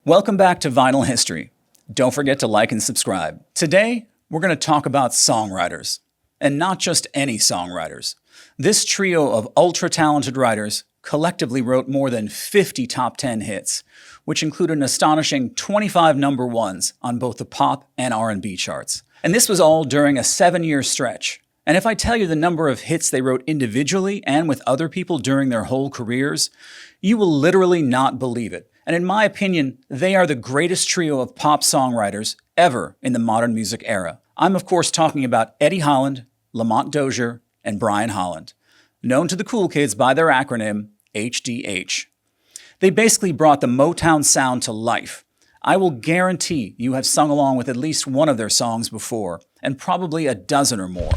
Welcome back to Vinyl History. Don't forget to like and subscribe. Today, we're going to talk about songwriters. And not just any songwriters. This trio of ultra-talented writers collectively wrote more than 50 top 10 hits, which include an astonishing 25 number ones on both the pop and R&B charts. And this was all during a 7-year stretch. And if I tell you the number of hits they wrote individually and with other people during their whole careers, you will literally not believe it. And in my opinion, they are the greatest trio of pop songwriters ever in the modern music era. I'm of course talking about Eddie Holland, Lamont Dozier, and Brian Holland, known to the cool kids by their acronym HDH. They basically brought the Motown sound to life. I will guarantee you have sung along with at least one of their songs before, and probably a dozen or more.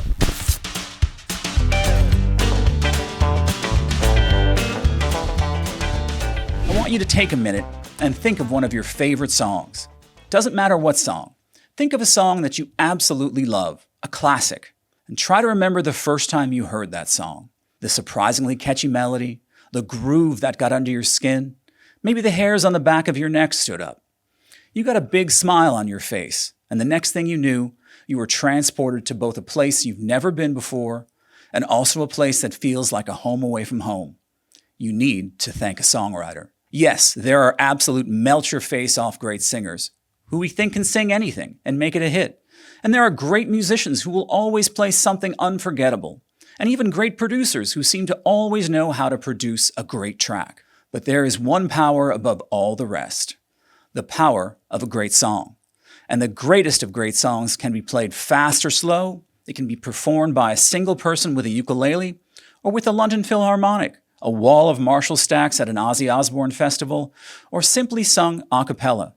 I want you to take a minute and think of one of your favorite songs. Doesn't matter what song. Think of a song that you absolutely love, a classic, and try to remember the first time you heard that song. The surprisingly catchy melody, the groove that got under your skin, maybe the hairs on the back of your neck stood up. You got a big smile on your face, and the next thing you knew, you were transported to both a place you've never been before and also a place that feels like a home away from home. You need to thank a songwriter. Yes, there are absolute melt-your-face-off great singers who we think can sing anything and make it a hit. And there are great musicians who will always play something unforgettable, and even great producers who seem to always know how to produce a great track. But there is one power above all the rest, the power of a great song. And the greatest of great songs can be played fast or slow, it can be performed by a single person with a ukulele, or with a London Philharmonic, a wall of Marshall stacks at an Ozzy Osbourne festival, or simply sung a cappella.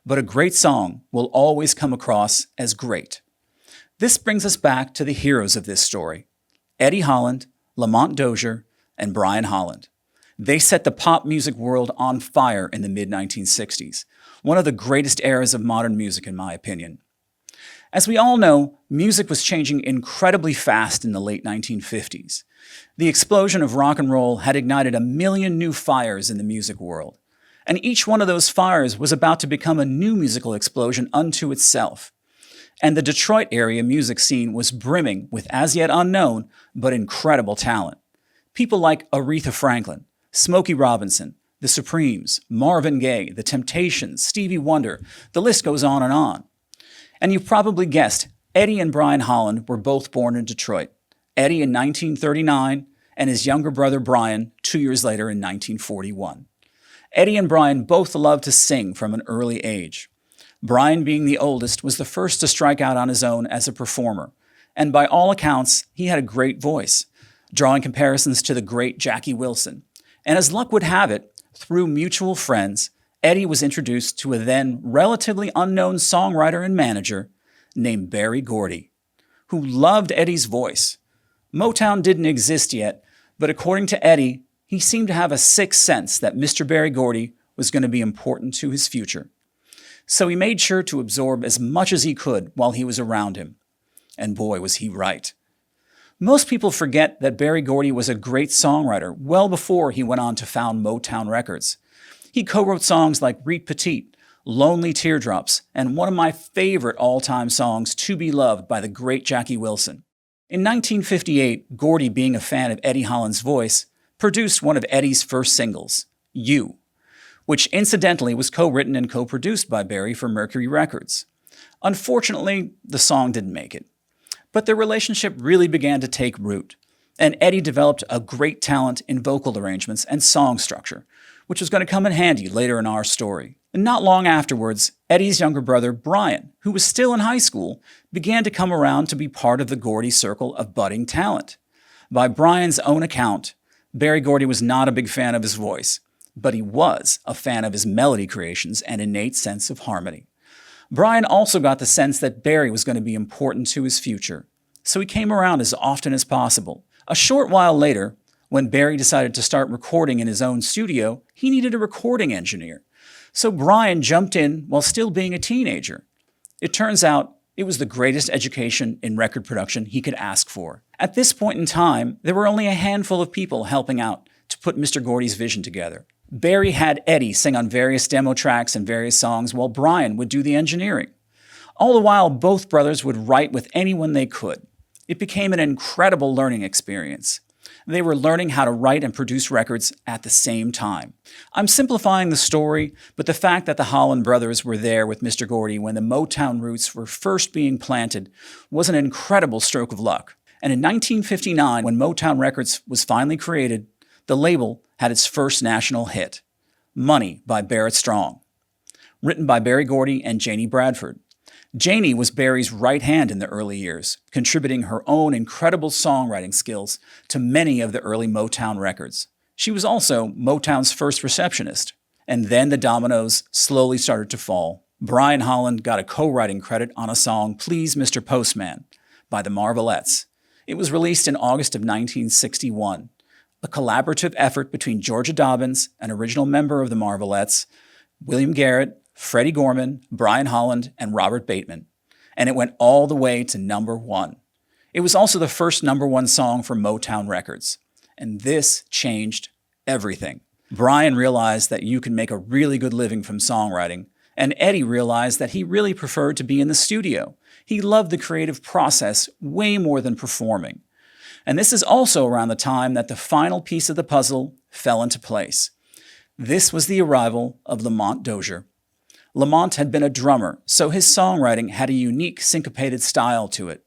But a great song will always come across as great. This brings us back to the heroes of this story, Eddie Holland, Lamont Dozier, and Brian Holland. They set the pop music world on fire in the mid-1960s, one of the greatest eras of modern music in my opinion. As we all know, music was changing incredibly fast in the late 1950s. The explosion of rock and roll had ignited a million new fires in the music world. And each one of those fires was about to become a new musical explosion unto itself. And the Detroit area music scene was brimming with as yet unknown but incredible talent. People like Aretha Franklin, Smokey Robinson, The Supremes, Marvin Gaye, The Temptations, Stevie Wonder, the list goes on and on. And you've probably guessed, Eddie and Brian Holland were both born in Detroit. Eddie in 1939 and his younger brother Brian 2 years later in 1941. Eddie and Brian both loved to sing from an early age. Brian, being the oldest, was the first to strike out on his own as a performer, and by all accounts, he had a great voice, drawing comparisons to the great Jackie Wilson. And as luck would have it, through mutual friends, Eddie was introduced to a then relatively unknown songwriter and manager named Berry Gordy, who loved Eddie's voice. Motown didn't exist yet, but according to Eddie, he seemed to have a sixth sense that Mr. Berry Gordy was going to be important to his future. So he made sure to absorb as much as he could while he was around him. And boy, was he right. Most people forget that Berry Gordy was a great songwriter well before he went on to found Motown Records. He co-wrote songs like Reet Petite, Lonely Teardrops, and one of my favorite all-time songs, To Be Loved by the great Jackie Wilson. In 1958, Gordy, being a fan of Eddie Holland's voice, produced one of Eddie's first singles, You, which incidentally was co-written and co-produced by Berry for Mercury Records. Unfortunately, the song didn't make it. But their relationship really began to take root, and Eddie developed a great talent in vocal arrangements and song structure, which was going to come in handy later in our story. And not long afterwards, Eddie's younger brother, Brian, who was still in high school, began to come around to be part of the Gordy circle of budding talent. By Brian's own account, Berry Gordy was not a big fan of his voice, but he was a fan of his melody creations and innate sense of harmony. Brian also got the sense that Berry was going to be important to his future, so he came around as often as possible. A short while later, when Berry decided to start recording in his own studio, he needed a recording engineer. So Brian jumped in while still being a teenager. It turns out it was the greatest education in record production he could ask for. At this point in time, there were only a handful of people helping out to put Mr. Gordy's vision together. Barry had Eddie sing on various demo tracks and various songs while Brian would do the engineering. All the while, both brothers would write with anyone they could. It became an incredible learning experience. They were learning how to write and produce records at the same time. I'm simplifying the story, but the fact that the Holland brothers were there with Mr. Gordy when the Motown roots were first being planted was an incredible stroke of luck. And in 1959, when Motown Records was finally created, the label had its first national hit, Money by Barrett Strong, written by Berry Gordy and Janie Bradford. Janie was Barry's right hand in the early years, contributing her own incredible songwriting skills to many of the early Motown records. She was also Motown's first receptionist. And then the dominoes slowly started to fall. Brian Holland got a co-writing credit on a song, Please Mr. Postman, by the Marvelettes. It was released in August of 1961, a collaborative effort between Georgia Dobbins, an original member of the Marvelettes, William Garrett, Freddie Gorman, Brian Holland, and Robert Bateman, and it went all the way to number one. It was also the first number one song for Motown Records, and this changed everything. Brian realized that you can make a really good living from songwriting, and Eddie realized that he really preferred to be in the studio. He loved the creative process way more than performing. And this is also around the time that the final piece of the puzzle fell into place. This was the arrival of Lamont Dozier. Lamont had been a drummer, so his songwriting had a unique syncopated style to it.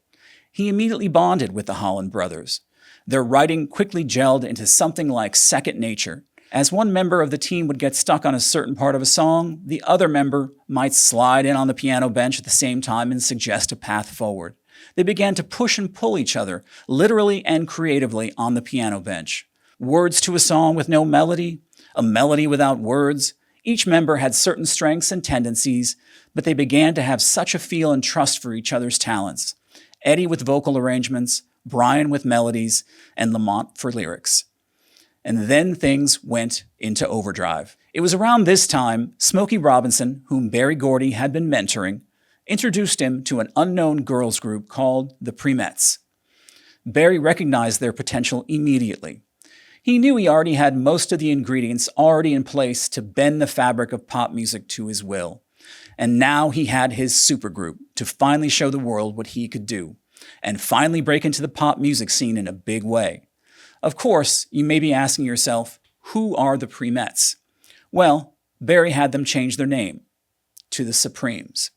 He immediately bonded with the Holland brothers. Their writing quickly gelled into something like second nature. As one member of the team would get stuck on a certain part of a song, the other member might slide in on the piano bench at the same time and suggest a path forward. They began to push and pull each other, literally and creatively, on the piano bench. Words to a song with no melody, a melody without words. Each member had certain strengths and tendencies, but they began to have such a feel and trust for each other's talents. Eddie with vocal arrangements, Brian with melodies, and Lamont for lyrics. And then things went into overdrive. It was around this time Smokey Robinson, whom Berry Gordy had been mentoring, introduced him to an unknown girls group called the Premettes. Berry recognized their potential immediately. He knew he already had most of the ingredients already in place to bend the fabric of pop music to his will. And now he had his supergroup to finally show the world what he could do, and finally break into the pop music scene in a big way. Of course, you may be asking yourself, who are the Premettes? Well, Berry had them change their name to the Supremes.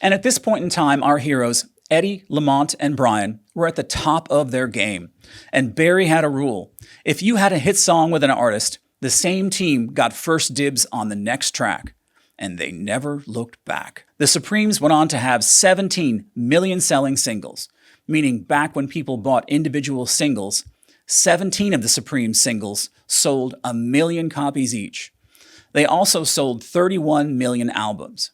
And at this point in time, our heroes, Eddie, Lamont, and Brian, were at the top of their game. And Berry had a rule. If you had a hit song with an artist, the same team got first dibs on the next track. And they never looked back. The Supremes went on to have 17 million selling singles, meaning back when people bought individual singles, 17 of the Supremes singles sold 1 million copies each. They also sold 31 million albums.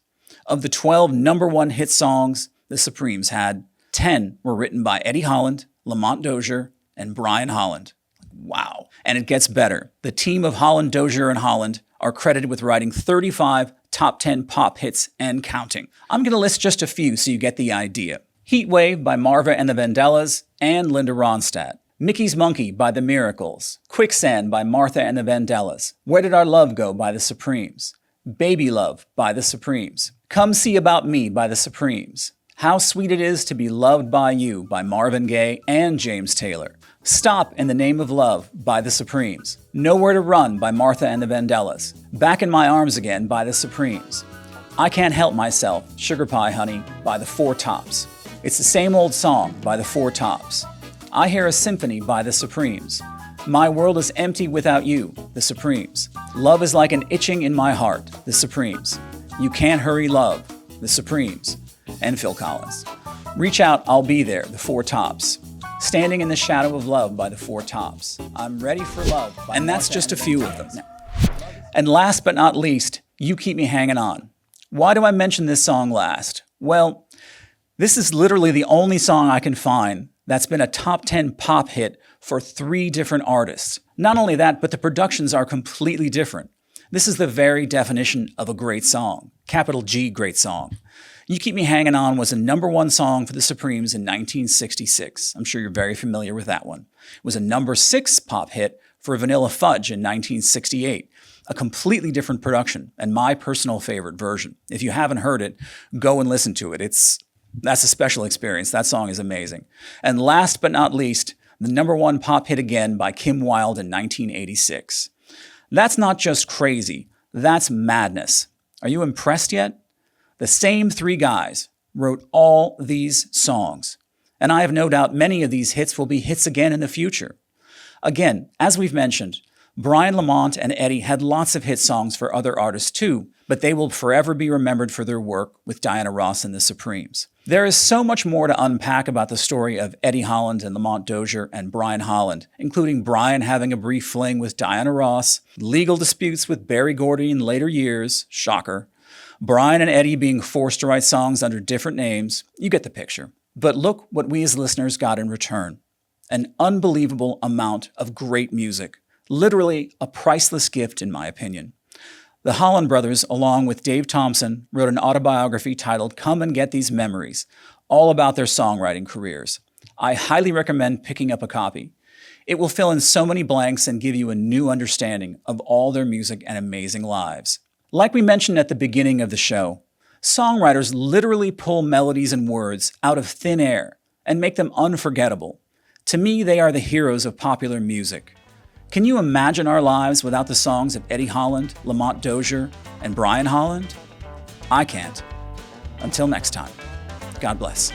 Of the 12 number one hit songs the Supremes had, 10 were written by Eddie Holland, Lamont Dozier, and Brian Holland. Wow. And it gets better. The team of Holland, Dozier, and Holland are credited with writing 35 top 10 pop hits and counting. I'm going to list just a few so you get the idea. Heat Wave by Marva and the Vandellas and Linda Ronstadt. Mickey's Monkey by The Miracles. Quicksand by Martha and the Vandellas. Where Did Our Love Go by the Supremes. Baby Love by the Supremes. Come See About Me by the Supremes. How Sweet It Is to Be Loved by You by Marvin Gaye and James Taylor. Stop in the Name of Love by the Supremes. Nowhere to Run by Martha and the Vandellas. Back in My Arms Again by the Supremes. I Can't Help Myself, Sugar Pie Honey by the Four Tops. It's the Same Old Song by the Four Tops. I Hear a Symphony by the Supremes. My World is Empty Without You, the Supremes. Love is Like an Itching in My Heart, the Supremes. You Can't Hurry Love, the Supremes. And Phil Collins. Reach Out, I'll Be There, the Four Tops. Standing in the Shadow of Love by the Four Tops. I'm Ready for Love by And that's just a few of them. And last but not least, You Keep Me Hanging On. Why do I mention this song last? Well, this is literally the only song I can find that's been a top 10 pop hit for 3 different artists. Not only that, but the productions are completely different. This is the very definition of a great song. Capital G, great song. You Keep Me Hanging On was a number one song for the Supremes in 1966. I'm sure you're very familiar with that one. It was a number 6 pop hit for Vanilla Fudge in 1968. a completely different production and my personal favorite version. If you haven't heard it, go and listen to it. That's a special experience. That song is amazing. And last but not least, the #1 pop hit again by Kim Wilde in 1986. That's not just crazy, that's madness. Are you impressed yet? The same 3 guys wrote all these songs, and I have no doubt many of these hits will be hits again in the future. Again, as we've mentioned, Brian, Lamont, and Eddie had lots of hit songs for other artists too, but they will forever be remembered for their work with Diana Ross and the Supremes. There is so much more to unpack about the story of Eddie Holland and Lamont Dozier and Brian Holland, including Brian having a brief fling with Diana Ross, legal disputes with Berry Gordy in later years, shocker, Brian and Eddie being forced to write songs under different names. You get the picture. But look what we as listeners got in return. An unbelievable amount of great music. Literally a priceless gift, in my opinion. The Holland brothers, along with Dave Thompson, wrote an autobiography titled Come and Get These Memories, all about their songwriting careers. I highly recommend picking up a copy. It will fill in so many blanks and give you a new understanding of all their music and amazing lives. Like we mentioned at the beginning of the show, songwriters literally pull melodies and words out of thin air and make them unforgettable. To me, they are the heroes of popular music. Can you imagine our lives without the songs of Eddie Holland, Lamont Dozier, and Brian Holland? I can't. Until next time, God bless.